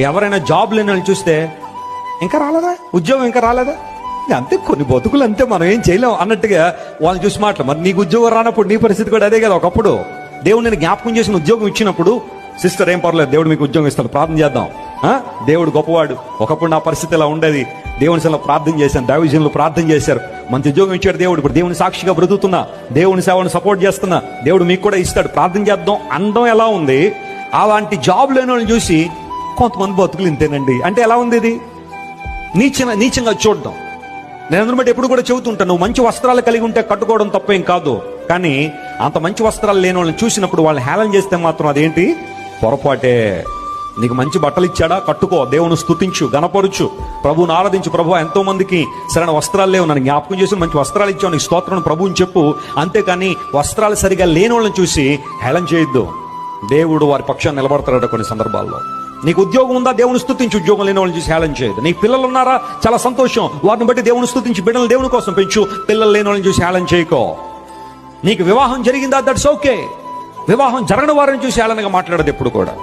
ఎవరైనా జాబ్ లేని వాళ్ళని చూస్తే ఇంకా రాలేదా, ఉద్యోగం ఇంకా రాలేదా, అంతే, కొన్ని బతుకులు అంతే, మనం ఏం చేయలేం అన్నట్టుగా వాళ్ళని చూసి మాట్లాడు. మరి నీకు ఉద్యోగం రానప్పుడు నీ పరిస్థితి కూడా అదే కదా. ఒకప్పుడు దేవుడు నేను జ్ఞాపకం చేసిన ఉద్యోగం ఇచ్చినప్పుడు, సిస్టర్ ఏం పర్లేదు, దేవుడు మీకు ఉద్యోగం ఇస్తాడు, ప్రార్థన చేద్దాం, దేవుడు గొప్పవాడు. ఒకప్పుడు నా పరిస్థితి ఇలా ఉండేది, దేవుని సేవలో ప్రార్థన చేశాను, దైవజనులు ప్రార్థన చేశారు, మంచి ఉద్యోగం ఇచ్చాడు దేవుడు, ఇప్పుడు దేవుని సాక్షిగా బ్రతుకుతున్నా, దేవుని సేవను సపోర్ట్ చేస్తున్నా, దేవుడు మీకు కూడా ఇస్తాడు, ప్రార్థన చేద్దాం అనడం ఎలా ఉంది. అలాంటి జాబ్ లేని వాళ్ళని చూసి కొంతమంది బతుకులు ఇంతేనండి అంటే ఎలా ఉంది? ఇది నీచంగా చూడడం. నేను అందుని బట్టి ఎప్పుడు కూడా చెబుతుంటాను, నువ్వు మంచి వస్త్రాలు కలిగి ఉంటే కట్టుకోవడం తప్పేం కాదు, కానీ అంత మంచి వస్త్రాలు లేని వాళ్ళని చూసినప్పుడు వాళ్ళని హేళన చేస్తే మాత్రం అదేంటి, పొరపాటే. నీకు మంచి బట్టలు ఇచ్చాడా, కట్టుకో, దేవుని స్తుతించు, గణపరుచు, ప్రభువుని ఆరాధించు. ప్రభు ఎంతో మందికి సరైన వస్త్రాలు లేవు, నన్ను జ్ఞాపకం చేసి మంచి వస్త్రాలు ఇచ్చావు, నీకు స్తోత్రం ప్రభువుని చెప్పు. అంతేకాని వస్త్రాలు సరిగా లేని వాళ్ళని చూసి హేళన చేయొద్దు. దేవుడు వారి పక్షాన్ని నిలబడతాడట కొన్ని సందర్భాల్లో. నీకు ఉద్యోగం ఉందా, దేవుని స్తుతించి, ఉద్యోగం లేని వాళ్ళని చూసి హేళన చేయదు. నీకు పిల్లలు ఉన్నారా, చాలా సంతోషం, వారిని బట్టి దేవుని స్తుతించి, బిడ్డలు దేవుని కోసం పెంచు, పిల్లలు లేని వాళ్ళని చూసి హేళన చేయకో. నీకు వివాహం జరిగిందా, దట్స్ ఓకే. వివాహం జరగని వారిని చూసి హేళనగా మాట్లాడదు ఎప్పుడు కూడా.